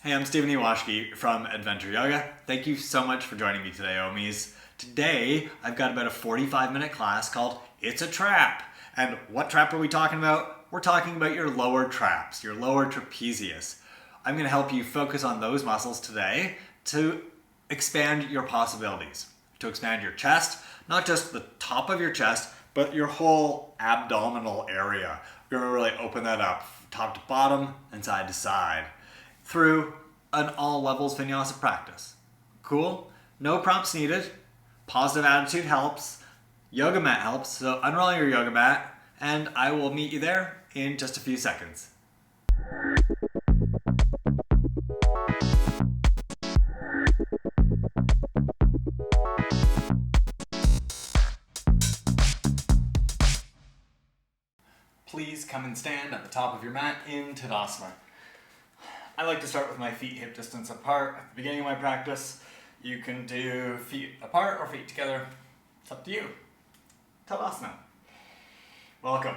Hey, I'm Stephen Ewashkiw from Adventure Yoga. Thank you so much for joining me today, OMies. Today, I've got about a 45-minute class called It's a Trap. And what trap are we talking about? We're talking about your lower traps, your lower trapezius. I'm going to help you focus on those muscles today to expand your possibilities, to expand your chest, not just the top of your chest, but your whole abdominal area. We're going to really open that up, top to bottom and side to side, through an all levels vinyasa practice. Cool? No prompts needed. Positive attitude helps. Yoga mat helps, so unroll your yoga mat, and I will meet you there in just a few seconds. Please come and stand at the top of your mat in Tadasana. I like to start with my feet hip distance apart at the beginning of my practice. You can do feet apart or feet together. It's up to you. Tadasana. Welcome.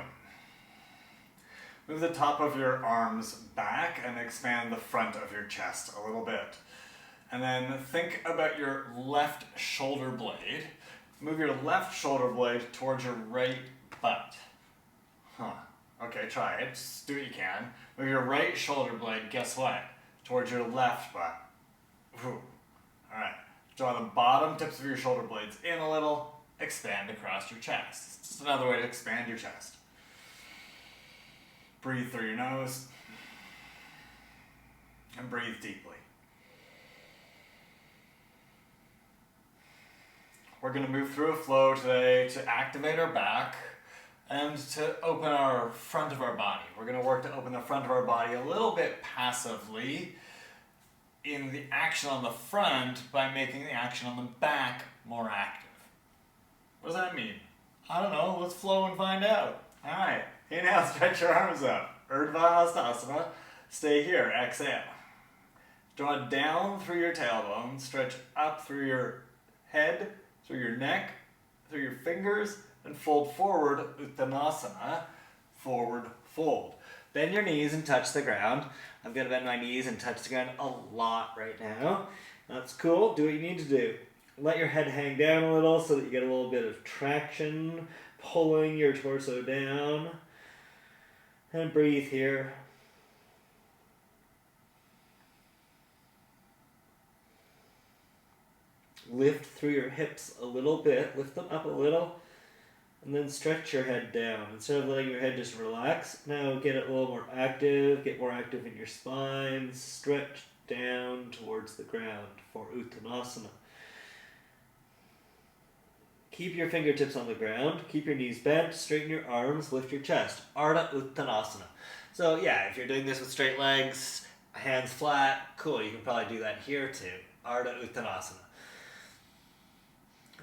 Move the top of your arms back and expand the front of your chest a little bit. And then think about your left shoulder blade. Move your left shoulder blade towards your right butt. Okay, try it. Just do what you can. Move your right shoulder blade, guess what? Towards your left butt. Alright. Draw the bottom tips of your shoulder blades in a little. Expand across your chest. It's just another way to expand your chest. Breathe through your nose. And breathe deeply. We're going to move through a flow today to activate our back and to open our front of our body. We're going to work to open the front of our body a little bit passively in the action on the front by making the action on the back more active. What does that mean? I don't know. Let's flow and find out. Alright. Inhale, stretch your arms up. Urdhva Hastasana. Stay here. Exhale. Draw down through your tailbone. Stretch up through your head, through your neck, through your fingers, and fold forward, Uttanasana, forward fold. Bend your knees and touch the ground. I'm going to bend my knees and touch the ground a lot right now. That's cool. Do what you need to do. Let your head hang down a little so that you get a little bit of traction, pulling your torso down. And breathe here. Lift through your hips a little bit. Lift them up a little. And then stretch your head down. Instead of letting your head just relax, now get it a little more active. Get more active in your spine. Stretch down towards the ground for Uttanasana. Keep your fingertips on the ground. Keep your knees bent. Straighten your arms. Lift your chest. Ardha Uttanasana. So yeah, if you're doing this with straight legs, hands flat, cool. You can probably do that here too. Ardha Uttanasana.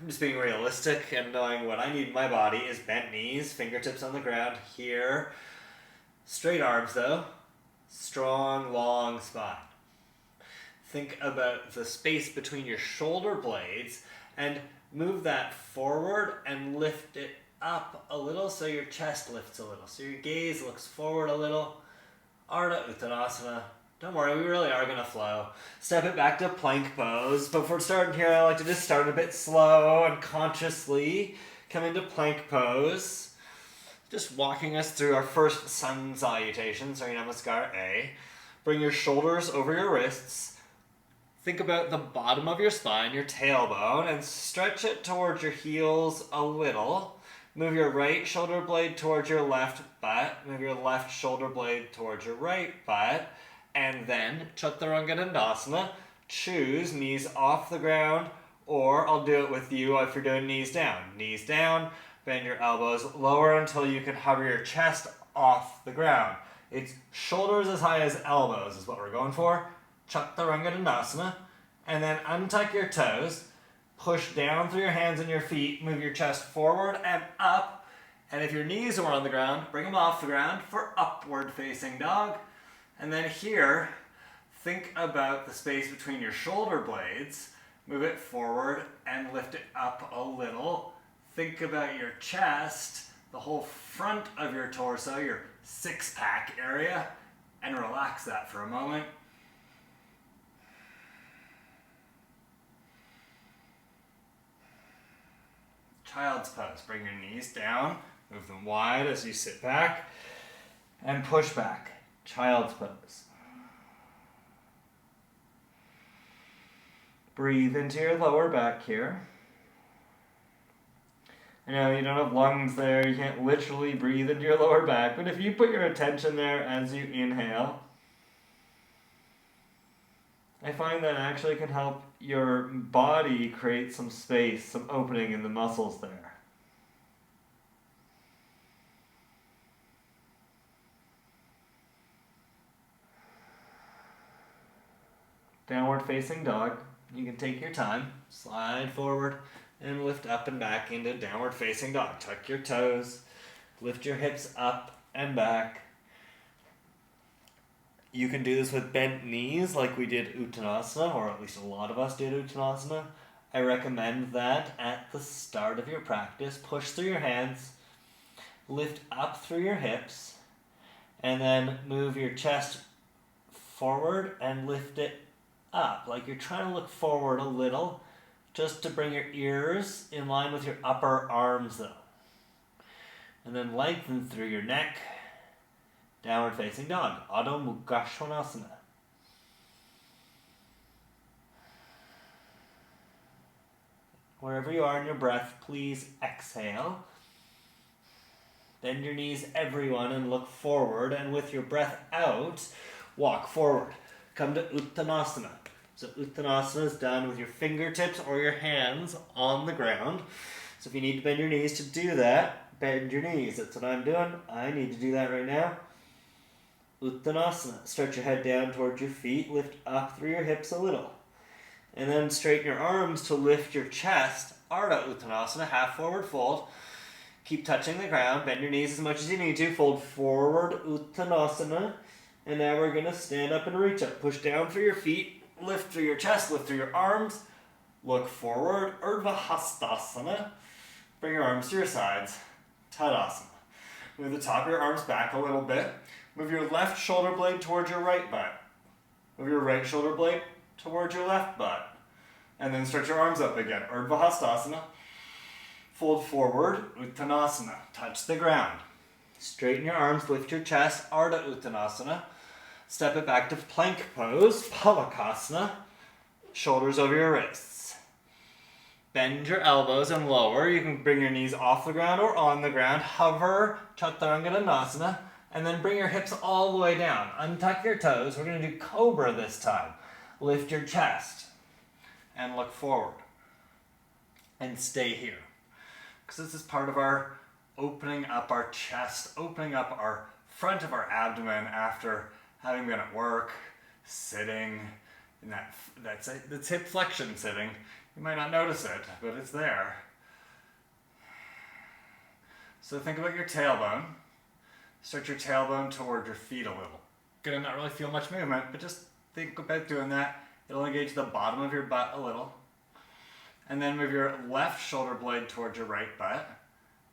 I'm just being realistic and knowing what I need in my body is bent knees, fingertips on the ground here. Straight arms though. Strong, long spine. Think about the space between your shoulder blades and move that forward and lift it up a little so your chest lifts a little. So your gaze looks forward a little. Ardha Uttanasana. Don't worry, we really are going to flow. Step it back to plank pose. But before starting here, I like to just start a bit slow and consciously come into plank pose. Just walking us through our first sun salutation, so Namaskar A. Bring your shoulders over your wrists. Think about the bottom of your spine, your tailbone, and stretch it towards your heels a little. Move your right shoulder blade towards your left butt. Move your left shoulder blade towards your right butt. And then Chaturanga Dandasana. Choose knees off the ground, or I'll do it with you if you're doing knees down. Knees down, bend your elbows lower until you can hover your chest off the ground. It's shoulders as high as elbows is what we're going for. Chaturanga Dandasana. And then untuck your toes. Push down through your hands and your feet. Move your chest forward and up. And if your knees are on the ground, bring them off the ground for upward facing dog. And then here, think about the space between your shoulder blades. Move it forward and lift it up a little. Think about your chest, the whole front of your torso, your six-pack area, and relax that for a moment. Child's pose. Bring your knees down, move them wide as you sit back, and push back. Child's pose. Breathe into your lower back here. I know you don't have lungs there, you can't literally breathe into your lower back, but if you put your attention there as you inhale, I find that actually can help your body create some space, some opening in the muscles there. Downward facing dog. You can take your time, slide forward and lift up and back into downward facing dog. Tuck your toes, lift your hips up and back. You can do this with bent knees like we did Uttanasana, or at least a lot of us did Uttanasana. I recommend that at the start of your practice. Push through your hands, lift up through your hips, and then move your chest forward and lift it up. Like you're trying to look forward a little, just to bring your ears in line with your upper arms though. And then lengthen through your neck. Downward facing dog. Adho Mukha Svanasana. Wherever you are in your breath, please exhale. Bend your knees, everyone, and look forward. And with your breath out, walk forward. Come to Uttanasana. So Uttanasana is done with your fingertips or your hands on the ground. So if you need to bend your knees to do that, bend your knees. That's what I'm doing. I need to do that right now. Uttanasana. Stretch your head down towards your feet. Lift up through your hips a little. And then straighten your arms to lift your chest. Ardha Uttanasana, half forward fold. Keep touching the ground. Bend your knees as much as you need to. Fold forward, Uttanasana. And now we're going to stand up and reach up. Push down through your feet. Lift through your chest, lift through your arms. Look forward, Urdhva Hastasana. Bring your arms to your sides, Tadasana. Move the top of your arms back a little bit. Move your left shoulder blade towards your right butt. Move your right shoulder blade towards your left butt. And then stretch your arms up again, Urdhva Hastasana. Fold forward, Uttanasana. Touch the ground. Straighten your arms, lift your chest, Ardha Uttanasana. Step it back to plank pose, Pavakasana. Shoulders over your wrists. Bend your elbows and lower. You can bring your knees off the ground or on the ground. Hover, Chaturanga Dandasana. And then bring your hips all the way down. Untuck your toes. We're going to do Cobra this time. Lift your chest and look forward. And stay here. Because this is part of our opening up our chest, opening up our front of our abdomen after having been at work, sitting, and that's hip flexion sitting. You might not notice it, but it's there. So think about your tailbone. Stretch your tailbone toward your feet a little. Gonna not really feel much movement, but just think about doing that. It'll engage the bottom of your butt a little. And then move your left shoulder blade towards your right butt.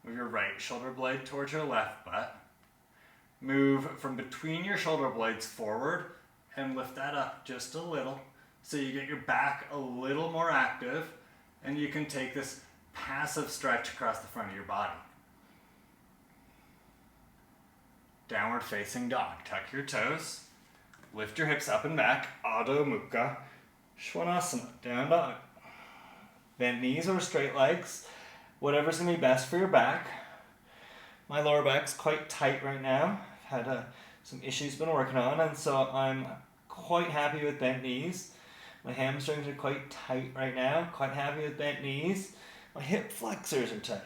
Move your right shoulder blade towards your left butt. Move from between your shoulder blades forward and lift that up just a little so you get your back a little more active and you can take this passive stretch across the front of your body. Downward facing dog. Tuck your toes. Lift your hips up and back. Adho Mukha Svanasana. Down dog. Bend knees or straight legs. Whatever's going to be best for your back. My lower back's quite tight right now. I've had some issues been working on, and so I'm quite happy with bent knees. My hamstrings are quite tight right now. Quite happy with bent knees. My hip flexors are tight.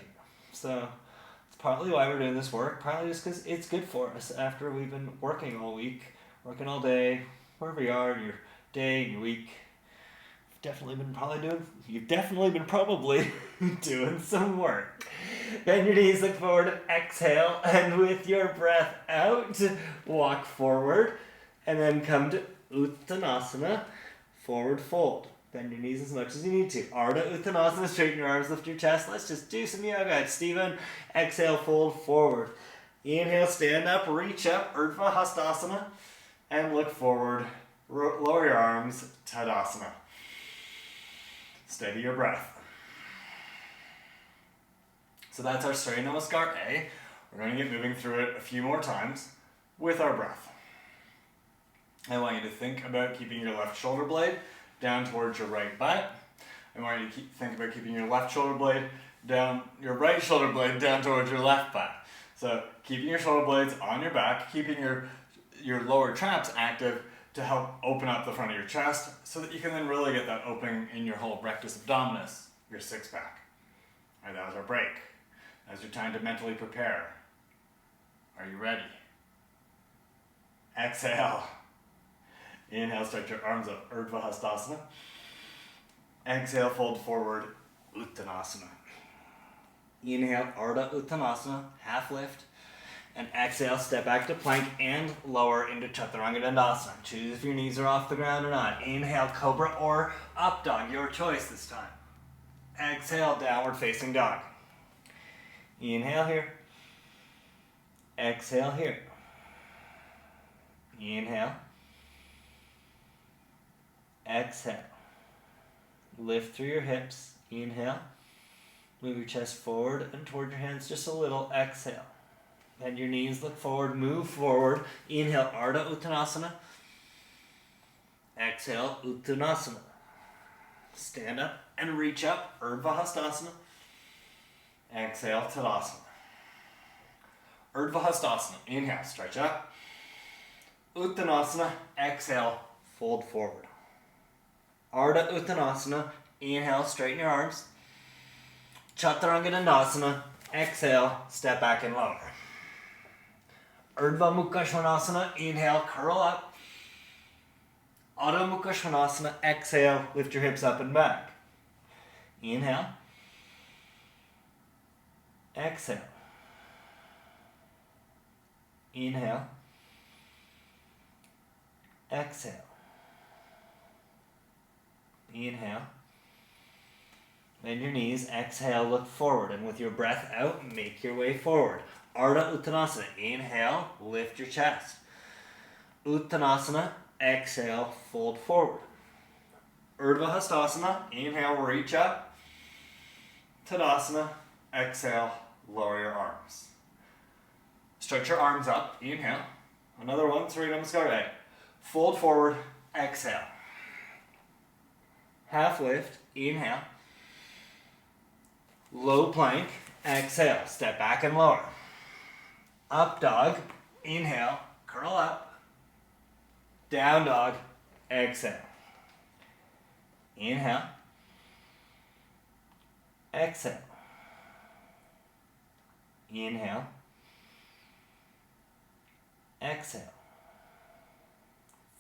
So it's partly why we're doing this work. Partly just because it's good for us after we've been working all week, working all day, wherever you are in your day and your week. You've definitely been probably doing some work. Bend your knees, look forward, exhale, and with your breath out, walk forward, and then come to Uttanasana, forward fold. Bend your knees as much as you need to. Ardha Uttanasana, straighten your arms, lift your chest. Let's just do some yoga. Stephen, exhale, fold forward. Inhale, stand up, reach up, Urdhva Hastasana, and look forward. Lower your arms, Tadasana. Steady your breath. So that's our Surya Namaskar A. We're going to get moving through it a few more times with our breath. I want you to think about keeping your left shoulder blade down towards your right butt. I want you to think about keeping your left shoulder blade down, your right shoulder blade down towards your left butt. So keeping your shoulder blades on your back, keeping your lower traps active to help open up the front of your chest so that you can then really get that opening in your whole rectus abdominis, your six pack. All right, that was our break. Now's your time to mentally prepare. Are you ready? Exhale. Inhale, stretch your arms up, Urdhva Hastasana. Exhale, fold forward, Uttanasana. Inhale, Ardha Uttanasana, half lift. And exhale, step back to plank and lower into Chaturanga Dandasana. Choose if your knees are off the ground or not. Inhale, Cobra or up dog, your choice this time. Exhale, downward facing dog. Inhale here. Exhale here. Inhale. Exhale. Lift through your hips. Inhale. Move your chest forward and toward your hands just a little. Exhale. Bend your knees, look forward, move forward. Inhale, Ardha Uttanasana. Exhale, Uttanasana. Stand up and reach up, Urdhva Hastasana. Exhale, Tadasana. Urdhva Hastasana. Inhale, stretch up. Uttanasana. Exhale, fold forward. Ardha Uttanasana. Inhale, straighten your arms. Chaturanga Dandasana. Exhale, step back and lower. Urdhva Mukha Svanasana. Inhale, curl up. Adho Mukha Svanasana. Exhale, lift your hips up and back. Inhale. Exhale. Inhale. Exhale. Inhale. Bend your knees. Exhale, look forward. And with your breath out, make your way forward. Ardha Uttanasana. Inhale, lift your chest. Uttanasana. Exhale, fold forward. Urdhva Hastasana. Inhale, reach up. Tadasana. Exhale, lower your arms. Stretch your arms up. Inhale. Another one. Surya Namaskar A. Fold forward. Exhale. Half lift. Inhale. Low plank. Exhale. Step back and lower. Up dog. Inhale. Curl up. Down dog. Exhale. Inhale. Exhale. Inhale. Exhale.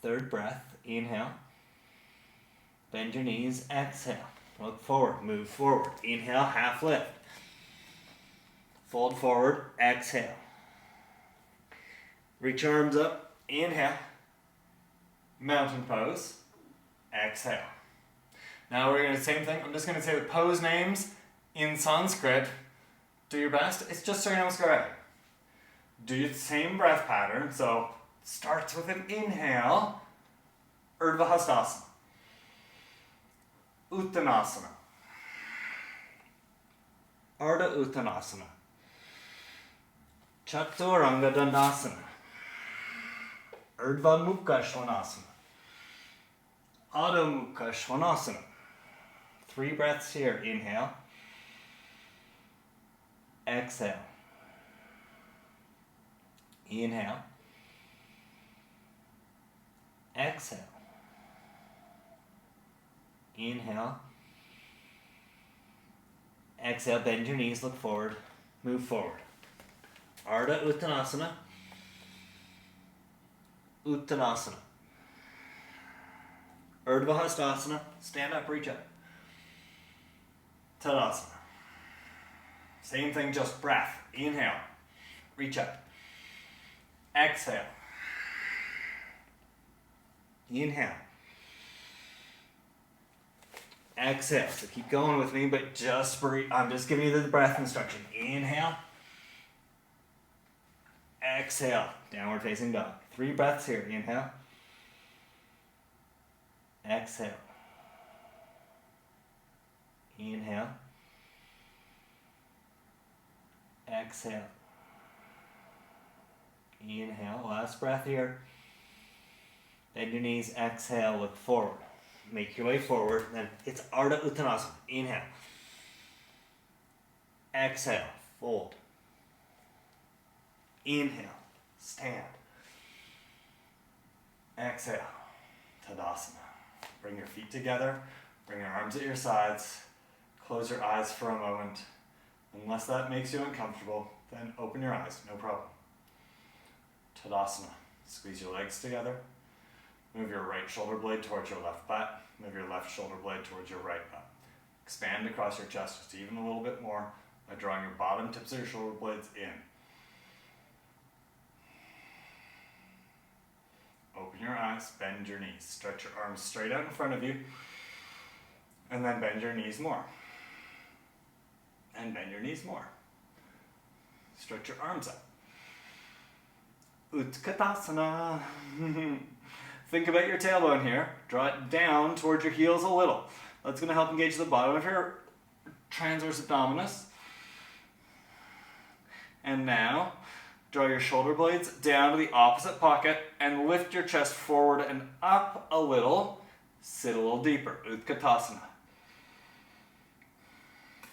Third breath. Inhale. Bend your knees. Exhale. Look forward. Move forward. Inhale. Half lift. Fold forward. Exhale. Reach your arms up. Inhale. Mountain pose. Exhale. Now we're going to do the same thing. I'm just going to say the pose names in Sanskrit. Do your best. It's just Surya Namaskar. Do your same breath pattern. So starts with an inhale. Urdhva Hastasana. Uttanasana. Ardha Uttanasana. Chaturanga Dandasana. Urdhva Mukha Svanasana. Adho Mukha Svanasana. 3 breaths here. Inhale. Exhale. Inhale. Exhale. Inhale. Exhale. Bend your knees. Look forward. Move forward. Ardha Uttanasana. Uttanasana. Urdhva Hastasana. Stand up, reach up. Tadasana. Same thing, just breath. Inhale. Reach up. Exhale. Inhale. Exhale. So keep going with me, but just breathe. I'm just giving you the breath instruction. Inhale. Exhale. Downward facing dog. 3 breaths here. Inhale. Exhale. Inhale. Exhale. Inhale, last breath here. Bend your knees, exhale, look forward. Make your way forward, then it's Ardha Uttanasana. Inhale. Exhale, fold. Inhale, stand. Exhale, Tadasana. Bring your feet together, bring your arms at your sides, close your eyes for a moment. Unless that makes you uncomfortable, then open your eyes, no problem. Tadasana. Squeeze your legs together. Move your right shoulder blade towards your left butt. Move your left shoulder blade towards your right butt. Expand across your chest just even a little bit more by drawing your bottom tips of your shoulder blades in. Open your eyes, bend your knees. Stretch your arms straight out in front of you. And then bend your knees more. And bend your knees more. Stretch your arms up. Utkatasana. Think about your tailbone here. Draw it down towards your heels a little. That's going to help engage the bottom of your transverse abdominus. And now, draw your shoulder blades down to the opposite pocket and lift your chest forward and up a little. Sit a little deeper. Utkatasana.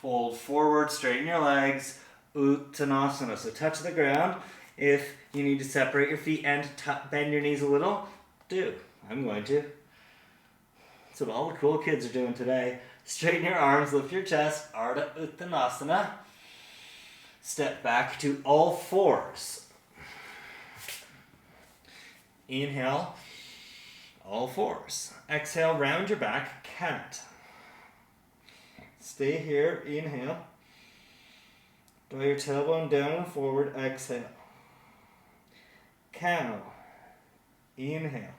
Fold forward, straighten your legs. Uttanasana. So touch the ground. If you need to separate your feet and bend your knees a little, do. I'm going to. That's what all the cool kids are doing today. Straighten your arms, lift your chest. Ardha Uttanasana. Step back to all fours. Inhale, all fours. Exhale, round your back, cat. Stay here, inhale. Draw your tailbone down and forward, exhale. Cow. Inhale.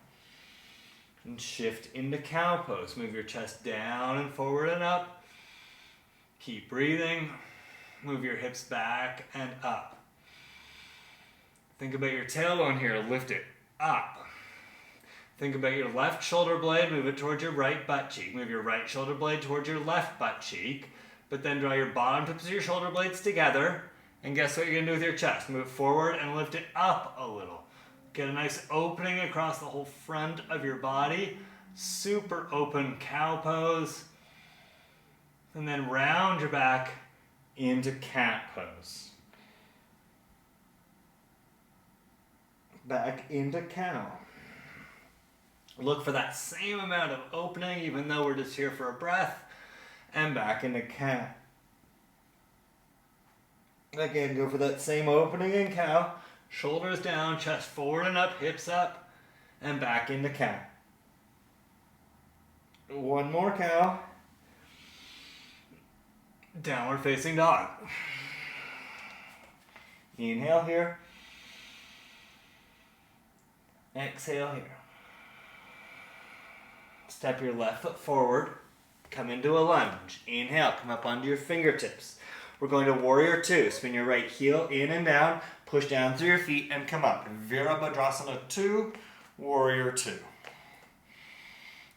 And shift into cow pose. Move your chest down and forward and up. Keep breathing. Move your hips back and up. Think about your tailbone here. Lift it up. Think about your left shoulder blade. Move it towards your right butt cheek. Move your right shoulder blade towards your left butt cheek. But then draw your bottom tips of your shoulder blades together. And guess what you're going to do with your chest? Move it forward and lift it up a little. Get a nice opening across the whole front of your body. Super open cow pose. And then round your back into cat pose. Back into cow. Look for that same amount of opening, even though we're just here for a breath. And back into cat. Again, go for that same opening in cow. Shoulders down, chest forward and up, hips up, and back into cat. One more cow. Downward facing dog. Inhale here. Exhale here. Step your left foot forward. Come into a lunge. Inhale, come up onto your fingertips. We're going to warrior two. Spin your right heel in and down. Push down through your feet and come up. Vera Bhadrasana 2, warrior 2.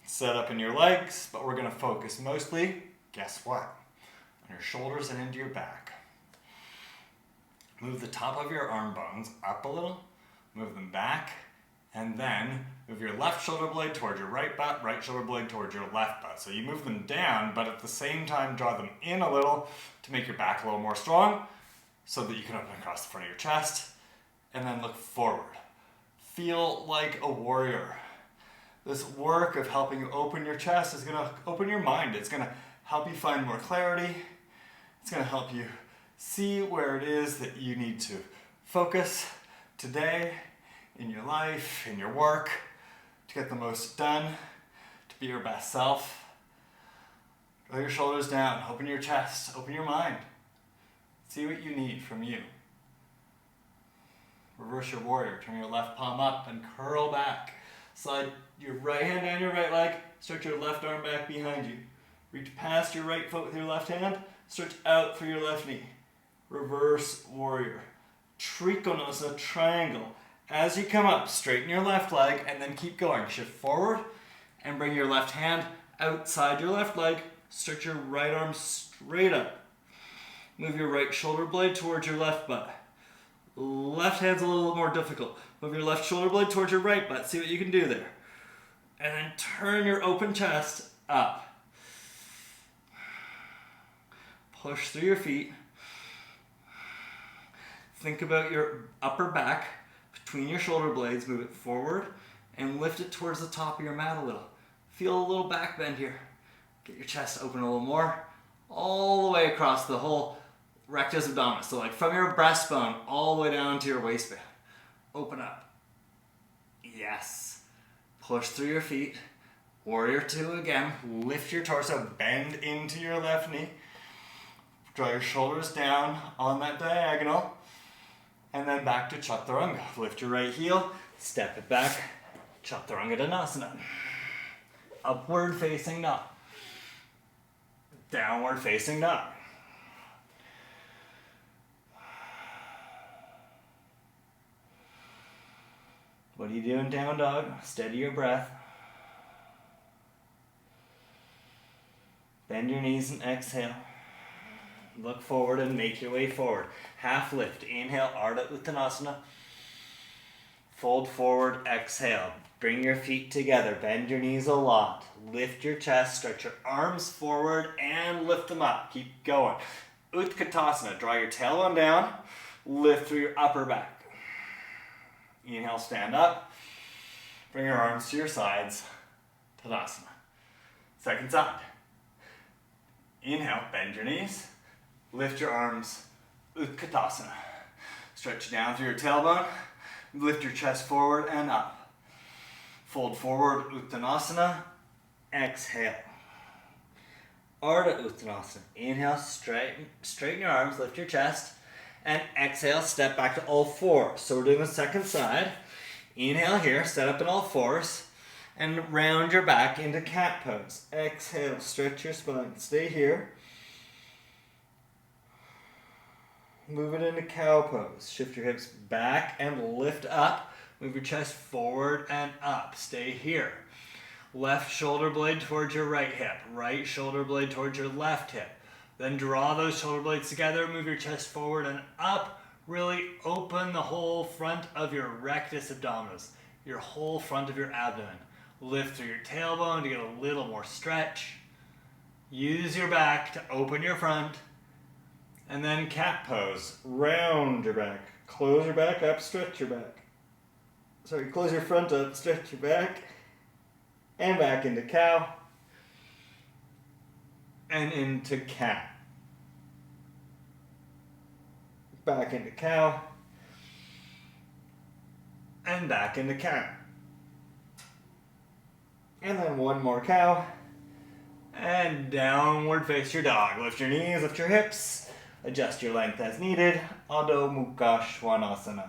Set up in your legs, but we're going to focus mostly, guess what? On your shoulders and into your back. Move the top of your arm bones up a little. Move them back. And then move your left shoulder blade towards your right butt, right shoulder blade towards your left butt. So you move them down, but at the same time draw them in a little to make your back a little more strong so that you can open across the front of your chest. And then look forward. Feel like a warrior. This work of helping you open your chest is going to open your mind. It's going to help you find more clarity. It's going to help you see where it is that you need to focus today, in your life, in your work, to get the most done, to be your best self. Draw your shoulders down, open your chest, open your mind. See what you need from you. Reverse your warrior, turn your left palm up and curl back. Slide your right hand down your right leg, stretch your left arm back behind you. Reach past your right foot with your left hand, stretch out for your left knee. Reverse warrior. Trikonasana triangle. As you come up, straighten your left leg and then keep going. Shift forward and bring your left hand outside your left leg. Stretch your right arm straight up. Move your right shoulder blade towards your left butt. Left hand's a little more difficult. Move your left shoulder blade towards your right butt. See what you can do there. And then turn your open chest up. Push through your feet. Think about your upper back between your shoulder blades. Move it forward and lift it towards the top of your mat a little. Feel a little back bend here. Get your chest open a little more. All the way across the whole rectus abdominus. So like from your breastbone all the way down to your waistband. Open up. Yes. Push through your feet. Warrior two again. Lift your torso. Bend into your left knee. Draw your shoulders down on that diagonal. And then back to Chaturanga. Lift your right heel. Step it back. Chaturanga Dandasana. Upward facing dog. Downward facing dog. What are you doing, down dog? Steady your breath. Bend your knees and exhale. Look forward and make your way forward. Half lift. Inhale, Ardha Uttanasana. Fold forward, exhale. Bring your feet together. Bend your knees a lot. Lift your chest. Stretch your arms forward and lift them up. Keep going. Utkatasana. Draw your tailbone down. Lift through your upper back. Inhale, stand up. Bring your arms to your sides. Tadasana. Second side. Inhale, bend your knees. Lift your arms. Utkatasana. Stretch down through your tailbone. Lift your chest forward and up. Fold forward, Uttanasana. Exhale. Ardha Uttanasana. Inhale, straighten your arms, lift your chest. And exhale, step back to all fours. So we're doing the second side. Inhale here, set up in all fours. And round your back into cat pose. Exhale, stretch your spine. Stay here. Move it into cow pose. Shift your hips back and lift up. Move your chest forward and up. Stay here. Left shoulder blade towards your right hip. Right shoulder blade towards your left hip. Then draw those shoulder blades together. Move your chest forward and up. Really open the whole front of your rectus abdominus. Your whole front of your abdomen. Lift through your tailbone to get a little more stretch. Use your back to open your front. And then cat pose. Round your back. Close your back up, stretch your back. Sorry, close your front up, stretch your back. And back into cow. And into cat. Back into cow. And back into cat. And then one more cow. And downward face your dog. Lift your knees, lift your hips. Adjust your length as needed. Adho Mukha Svanasana.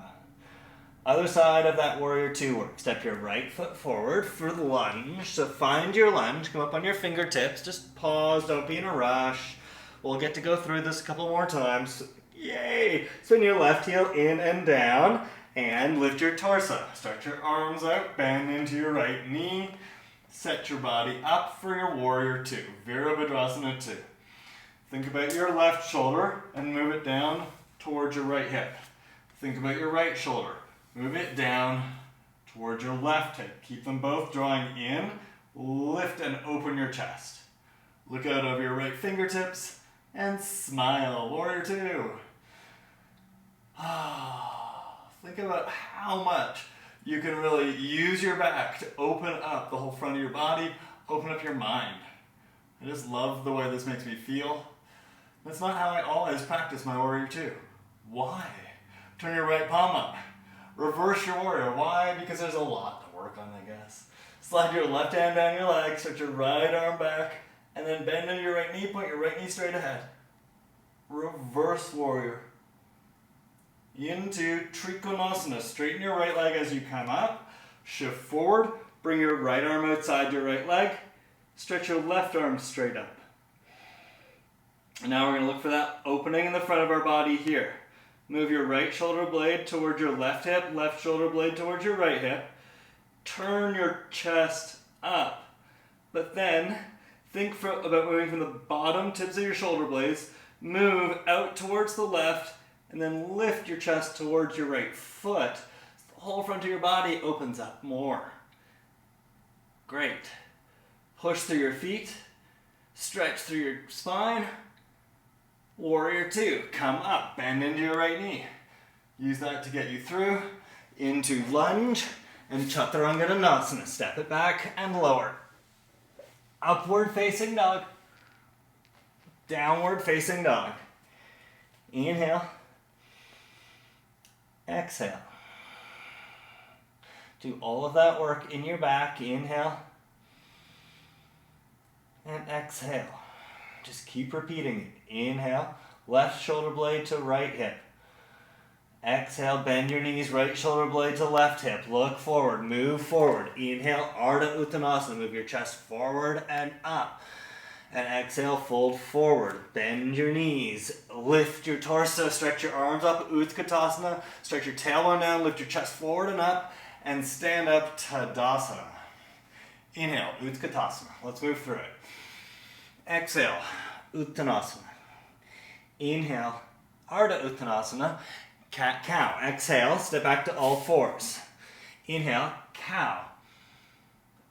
Other side of that warrior two work. Step your right foot forward for the lunge. So find your lunge. Come up on your fingertips. Just pause. Don't be in a rush. We'll get to go through this a couple more times. Yay! Spin your left heel in and down. And lift your torso. Stretch your arms out. Bend into your right knee. Set your body up for your warrior two. Vera Bhadrasana 2. Think about your left shoulder and move it down towards your right hip. Think about your right shoulder. Move it down towards your left hip. Keep them both drawing in. Lift and open your chest. Look out over your right fingertips and smile. Warrior two. Think about how much you can really use your back to open up the whole front of your body, open up your mind. I just love the way this makes me feel. That's not how I always practice my warrior two. Why? Turn your right palm up. Reverse your warrior. Why? Because there's a lot to work on, I guess. Slide your left hand down your leg, stretch your right arm back, and then bend into your right knee, point your right knee straight ahead. Reverse warrior. Into Trikonasana. Straighten your right leg as you come up. Shift forward. Bring your right arm outside your right leg. Stretch your left arm straight up. And now we're going to look for that opening in the front of our body here. Move your right shoulder blade towards your left hip, left shoulder blade towards your right hip. Turn your chest up. But then, think about moving from the bottom tips of your shoulder blades Move out towards the left and then lift your chest towards your right foot. The whole front of your body opens up more. Great. Push through your feet. Stretch through your spine. Warrior two. Come up. Bend into your right knee. Use that to get you through into lunge and Chaturanga Dandasana. Step it back and lower. Upward facing dog. Downward facing dog. Inhale. Exhale. Do all of that work in your back. Inhale. And exhale. Just keep repeating it. Inhale. Left shoulder blade to right hip. Exhale, bend your knees, right shoulder blade to left hip. Look forward, move forward. Inhale, Ardha Uttanasana. Move your chest forward and up. And exhale, fold forward. Bend your knees. Lift your torso, stretch your arms up. Utkatasana. Stretch your tailbone down, lift your chest forward and up. And stand up, Tadasana. Inhale, Utkatasana. Let's move through it. Exhale, Uttanasana. Inhale, Ardha Uttanasana. Cat, cow. Exhale, step back to all fours. Inhale, cow.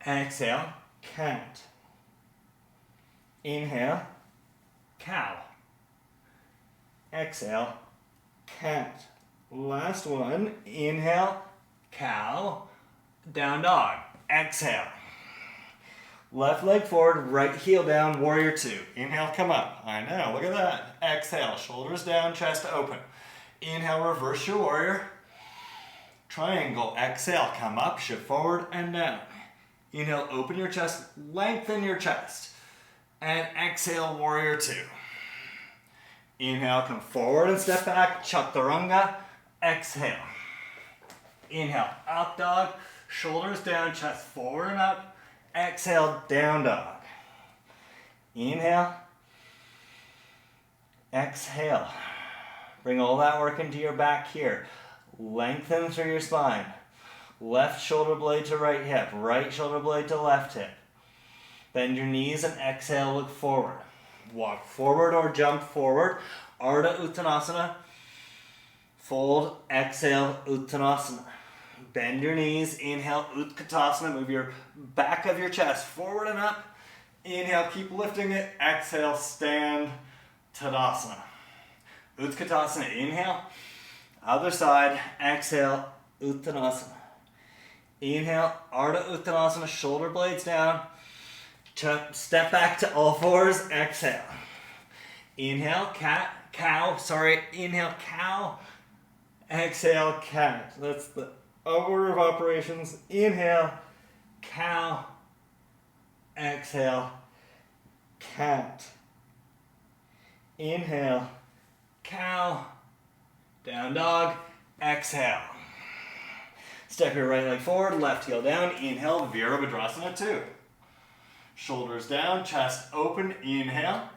Exhale, cat. Inhale, cow. Exhale, cat. Last one. Inhale, cow. Down dog. Exhale. Left leg forward, right heel down, warrior two. Inhale, come up. I know, look at that. Exhale, shoulders down, chest open. Inhale, reverse your warrior. Triangle, exhale, come up, shift forward and down. Inhale, open your chest, lengthen your chest. And exhale, warrior two. Inhale, come forward and step back, Chaturanga. Exhale. Inhale, up dog, shoulders down, chest forward and up. Exhale, down dog. Inhale. Exhale. Bring all that work into your back here. Lengthen through your spine. Left shoulder blade to right hip. Right shoulder blade to left hip. Bend your knees and exhale, look forward. Walk forward or jump forward. Ardha Uttanasana. Fold, exhale, Uttanasana. Bend your knees, inhale, Utkatasana. Move your back of your chest forward and up. Inhale, keep lifting it. Exhale, stand, Tadasana. Utkatasana, inhale. Other side, exhale, Uttanasana. Inhale, Ardha Uttanasana, shoulder blades down. Step back to all fours, exhale. Inhale, inhale, cow. Exhale, cat. That's the order of operations. Inhale, cow. Exhale, cat. Inhale, cow. Down dog. Exhale. Step your right leg forward, left heel down. Inhale, Vera, Bhadrasana 2. Shoulders down, chest open. Inhale.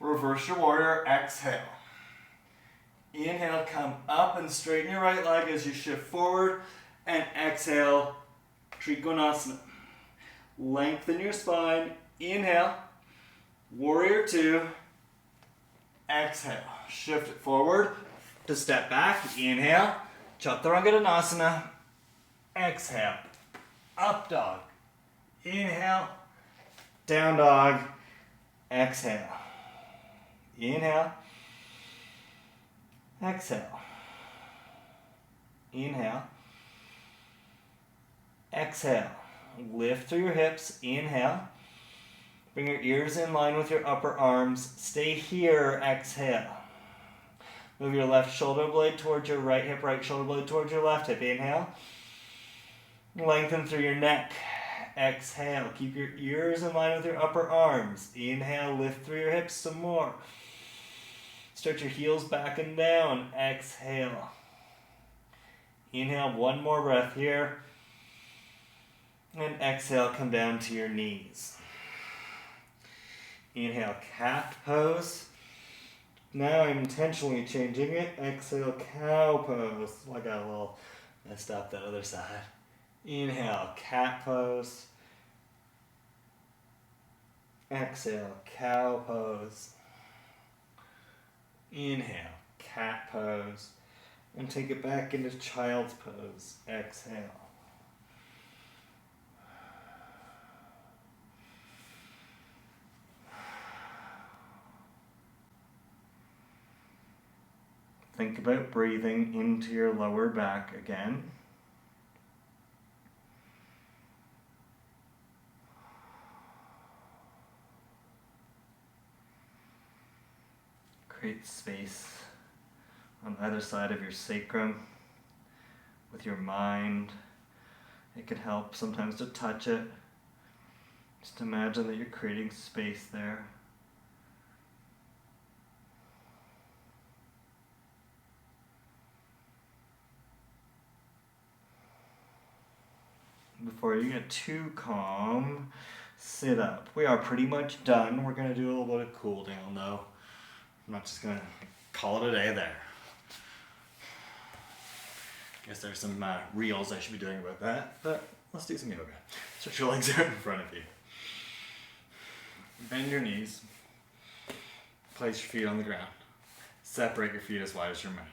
Reverse your warrior. Exhale. Inhale, come up and straighten your right leg as you shift forward. And exhale, Trikonasana. Lengthen your spine. Inhale. Warrior 2. Exhale. Shift it forward to step back. Inhale. Chaturanga Dandasana. Exhale. Up dog. Inhale. Down dog. Exhale. Inhale. Exhale. Inhale. Exhale. Lift through your hips. Inhale. Bring your ears in line with your upper arms. Stay here. Exhale. Move your left shoulder blade towards your right hip, right shoulder blade towards your left hip. Inhale. Lengthen through your neck. Exhale. Keep your ears in line with your upper arms. Inhale. Lift through your hips some more. Stretch your heels back and down. Exhale. Inhale. One more breath here. And exhale. Come down to your knees. Inhale. Cat pose. Now I'm intentionally changing it. Exhale. Cow pose. I got a little messed up that other side. Inhale. Cat pose. Exhale. Cow pose. Inhale, cat pose. And take it back into child's pose. Exhale. Think about breathing into your lower back again. Create space on either side of your sacrum with your mind. It can help sometimes to touch it. Just imagine that you're creating space there. Before you get too calm, sit up. We are pretty much done. We're going to do a little bit of cool down though. I'm not just going to call it a day there. Guess there's some reels I should be doing about that, but let's do some yoga. Stretch your legs out in front of you. Bend your knees. Place your feet on the ground. Separate your feet as wide as your mat.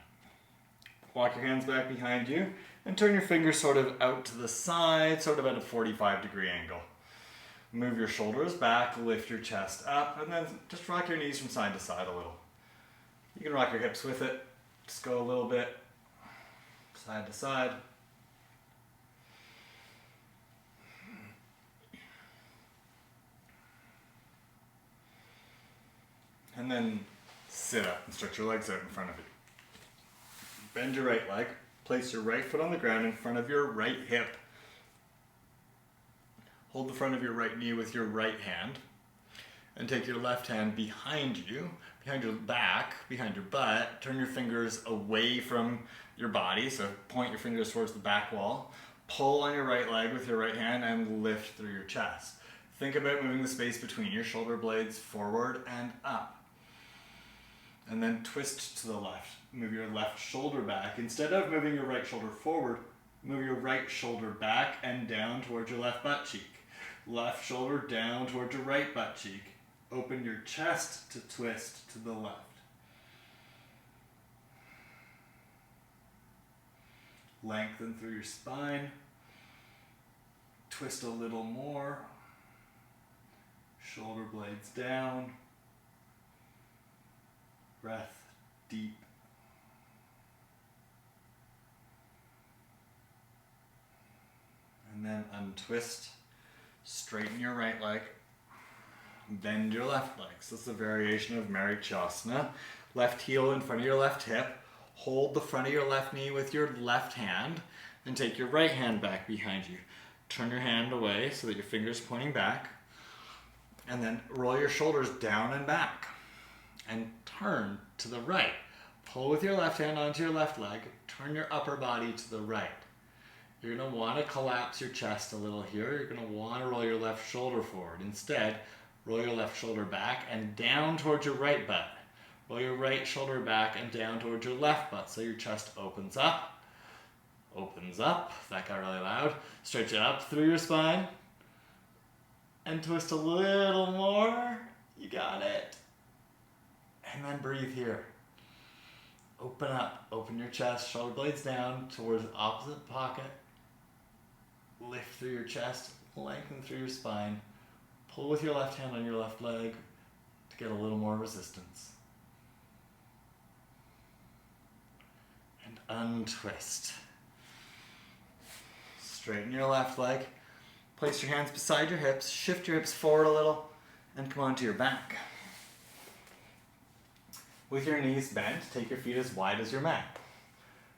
Walk your hands back behind you and turn your fingers sort of out to the side, sort of at a 45-degree angle. Move your shoulders back, lift your chest up, and then just rock your knees from side to side a little. You can rock your hips with it. Just go a little bit side to side. And then sit up and stretch your legs out in front of you. Bend your right leg. Place your right foot on the ground in front of your right hip. Hold the front of your right knee with your right hand. And take your left hand behind you, behind your back, behind your butt. Turn your fingers away from your body, so point your fingers towards the back wall. Pull on your right leg with your right hand and lift through your chest. Think about moving the space between your shoulder blades forward and up. And then twist to the left. Move your left shoulder back. Instead of moving your right shoulder forward, move your right shoulder back and down towards your left butt cheek. Left shoulder down towards your right butt cheek. Open your chest to twist to the left. Lengthen through your spine. Twist a little more. Shoulder blades down. Breath deep. And then untwist. Straighten your right leg. Bend your left leg. So this is a variation of Marichyasana. Left heel in front of your left hip. Hold the front of your left knee with your left hand and take your right hand back behind you. Turn your hand away so that your fingers are pointing back. And then roll your shoulders down and back. And turn to the right. Pull with your left hand onto your left leg. Turn your upper body to the right. You're going to want to collapse your chest a little here. You're going to want to roll your left shoulder forward. Instead, roll your left shoulder back and down towards your right butt. Roll your right shoulder back and down towards your left butt so your chest opens up. Opens up. That got really loud. Stretch it up through your spine. And twist a little more. You got it. And then breathe here. Open up. Open your chest. Shoulder blades down towards the opposite pocket. Lift through your chest. Lengthen through your spine. Pull with your left hand on your left leg to get a little more resistance. And untwist. Straighten your left leg. Place your hands beside your hips. Shift your hips forward a little and come onto your back. With your knees bent, take your feet as wide as your mat.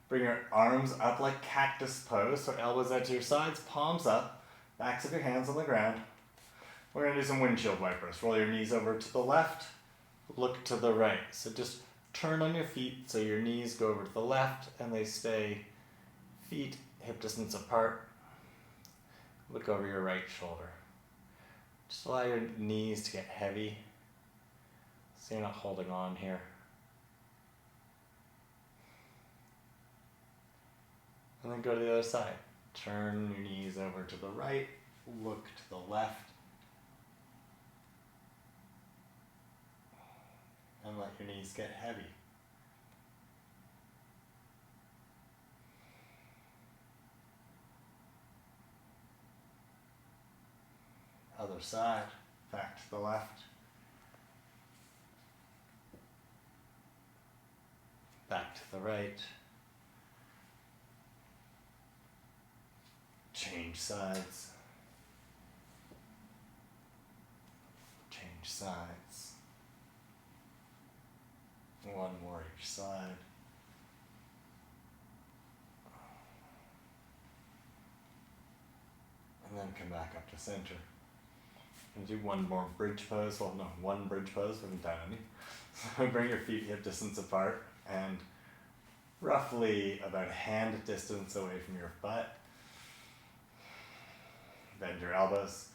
Bring your arms up like cactus pose, so elbows out to your sides, palms up, backs of your hands on the ground. We're going to do some windshield wipers. Roll your knees over to the left, look to the right. So just turn on your feet so your knees go over to the left and they stay feet hip distance apart. Look over your right shoulder. Just allow your knees to get heavy so you're not holding on here. And then go to the other side. Turn your knees over to the right, look to the left, and let your knees get heavy. Other side. Back to the left. Back to the right. Change sides. Change sides. One more each side. And then come back up to center. And do one more bridge pose. Well, no, one bridge pose. We haven't done any. So bring your feet hip distance apart and roughly about hand distance away from your butt. Bend your elbows.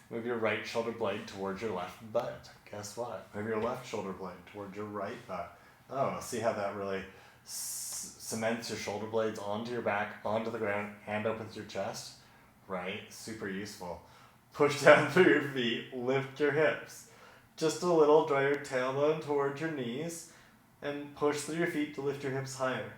Move your right shoulder blade towards your left butt. Guess what? Move your left shoulder blade towards your right butt. Oh, see how that really cements your shoulder blades onto your back, onto the ground, hand opens your chest? Right? Super useful. Push down through your feet, lift your hips. Just a little, draw your tailbone towards your knees, and push through your feet to lift your hips higher.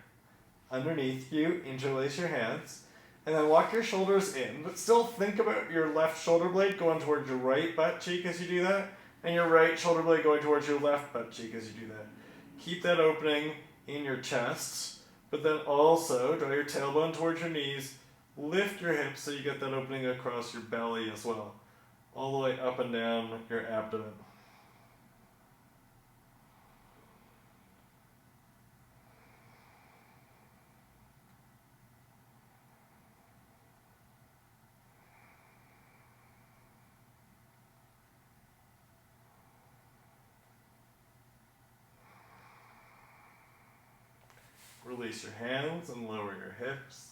Underneath you, interlace your hands, and then walk your shoulders in, but still think about your left shoulder blade going towards your right butt cheek as you do that, and your right shoulder blade going towards your left butt cheek as you do that. Keep that opening in your chest, but then also draw your tailbone towards your knees, lift your hips so you get that opening across your belly as well, all the way up and down your abdomen. Release your hands and lower your hips.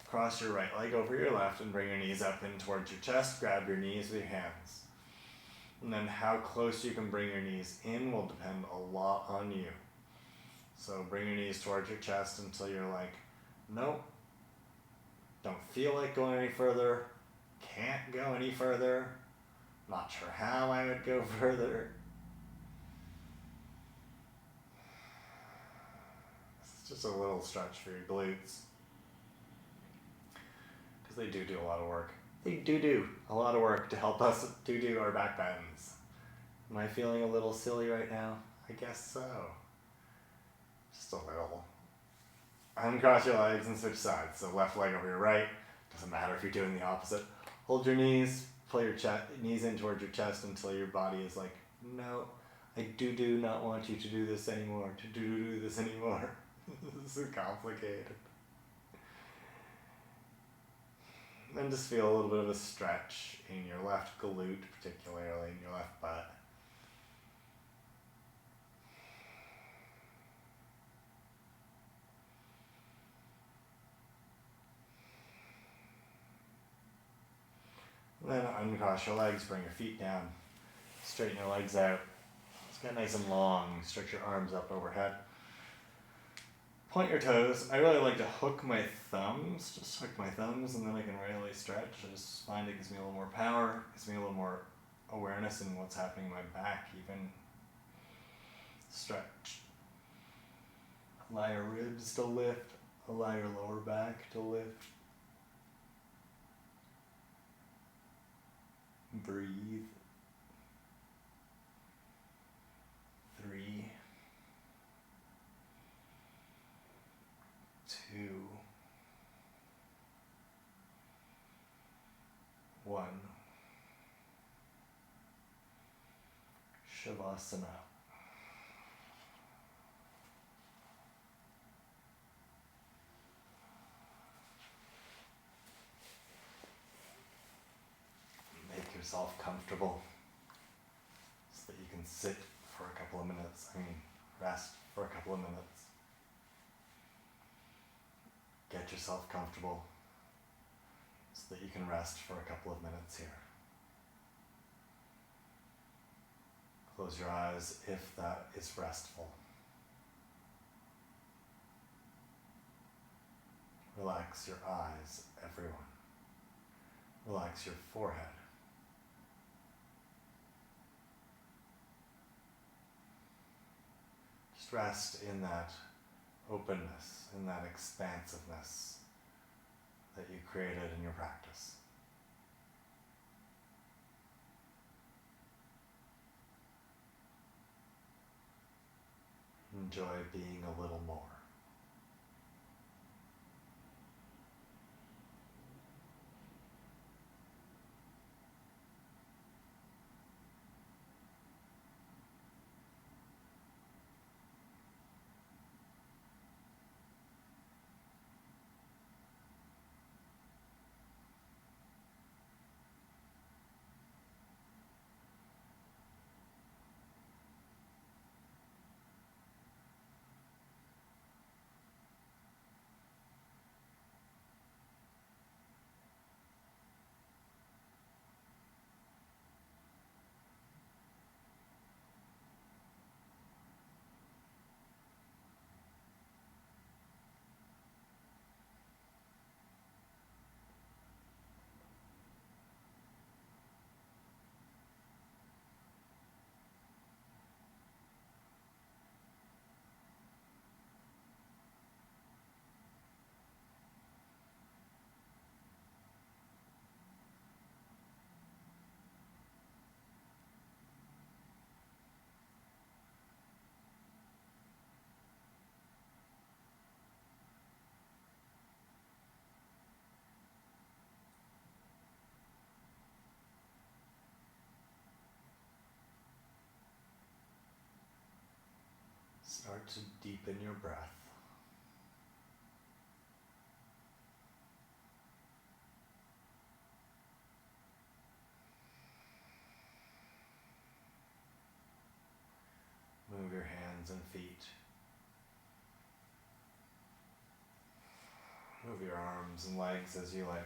Cross your right leg over your left and bring your knees up in towards your chest. Grab your knees with your hands. And then how close you can bring your knees in will depend a lot on you. So bring your knees towards your chest until you're like, nope, don't feel like going any further, can't go any further, not sure how I would go further. It's just a little stretch for your glutes. Because they do a lot of work. They do a lot of work to help us do our back bends. Am I feeling a little silly right now? I guess so. Just a little. Uncross your legs and switch sides. So left leg over your right. Doesn't matter if you're doing the opposite. Hold your knees. Pull your knees in towards your chest until your body is like, no, I do not want you to do this anymore. To do this anymore. This is complicated. And just feel a little bit of a stretch in your left glute, particularly in your left butt. And then uncross your legs, bring your feet down, straighten your legs out. Just get nice and long, stretch your arms up overhead. Point your toes. I really like to hook my thumbs, just hook my thumbs, and then I can really stretch. I just find it gives me a little more power, gives me a little more awareness in what's happening in my back even. Stretch. Allow your ribs to lift, allow your lower back to lift. Breathe. 3, 2, 1. Shavasana. Make yourself comfortable so that you can sit for a couple of minutes. Rest for a couple of minutes. Get yourself comfortable so that you can rest for a couple of minutes here. Close your eyes if that is restful. Relax your eyes, everyone. Relax your forehead. Just rest in that openness, in that expansiveness. that you created in your practice. Enjoy being a little more. Start to deepen your breath. Move your hands and feet. Move your arms and legs as you like.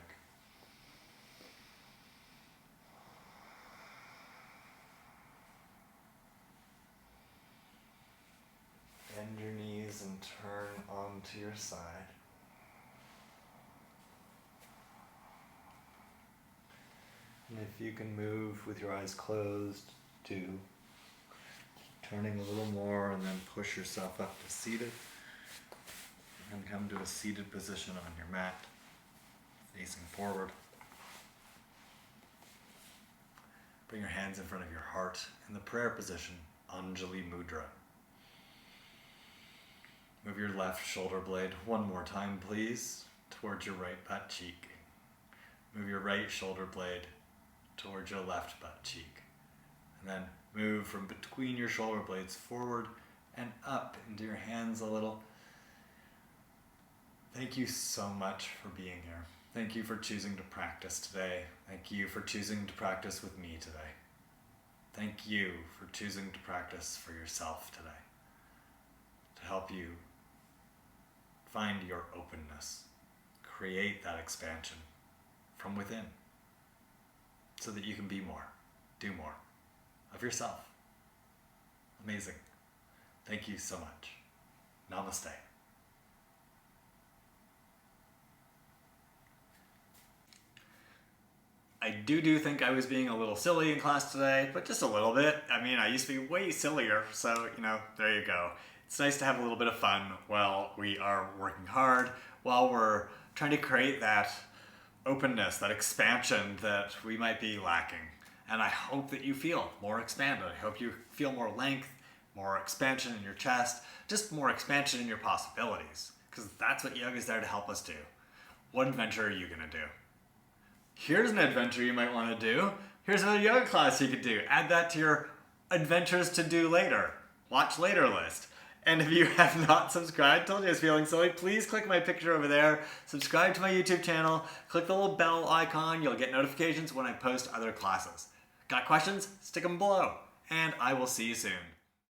Bend your knees and turn onto your side. And if you can move with your eyes closed, do. Turning a little more and then push yourself up to seated. And come to a seated position on your mat, facing forward. Bring your hands in front of your heart in the prayer position, Anjali Mudra. Move your left shoulder blade one more time, please, towards your right butt cheek. Move your right shoulder blade towards your left butt cheek. And then move from between your shoulder blades forward and up into your hands a little. Thank you so much for being here. Thank you for choosing to practice today. Thank you for choosing to practice with me today. Thank you for choosing to practice for yourself today, to help you find your openness, create that expansion from within so that you can be more, do more of yourself. Amazing. Thank you so much. Namaste. I do think I was being a little silly in class today, but just a little bit. I mean, I used to be way sillier, so, there you go. It's nice to have a little bit of fun while we are working hard, while we're trying to create that openness, that expansion that we might be lacking. And I hope that you feel more expanded. I hope you feel more length, more expansion in your chest, just more expansion in your possibilities, because that's what yoga is there to help us do. What adventure are you going to do? Here's an adventure you might want to do. Here's another yoga class you could do. Add that to your adventures to do later, watch later list. And if you have not subscribed, told you I was feeling silly, please click my picture over there, subscribe to my YouTube channel, click the little bell icon, you'll get notifications when I post other classes. Got questions? Stick them below, and I will see you soon.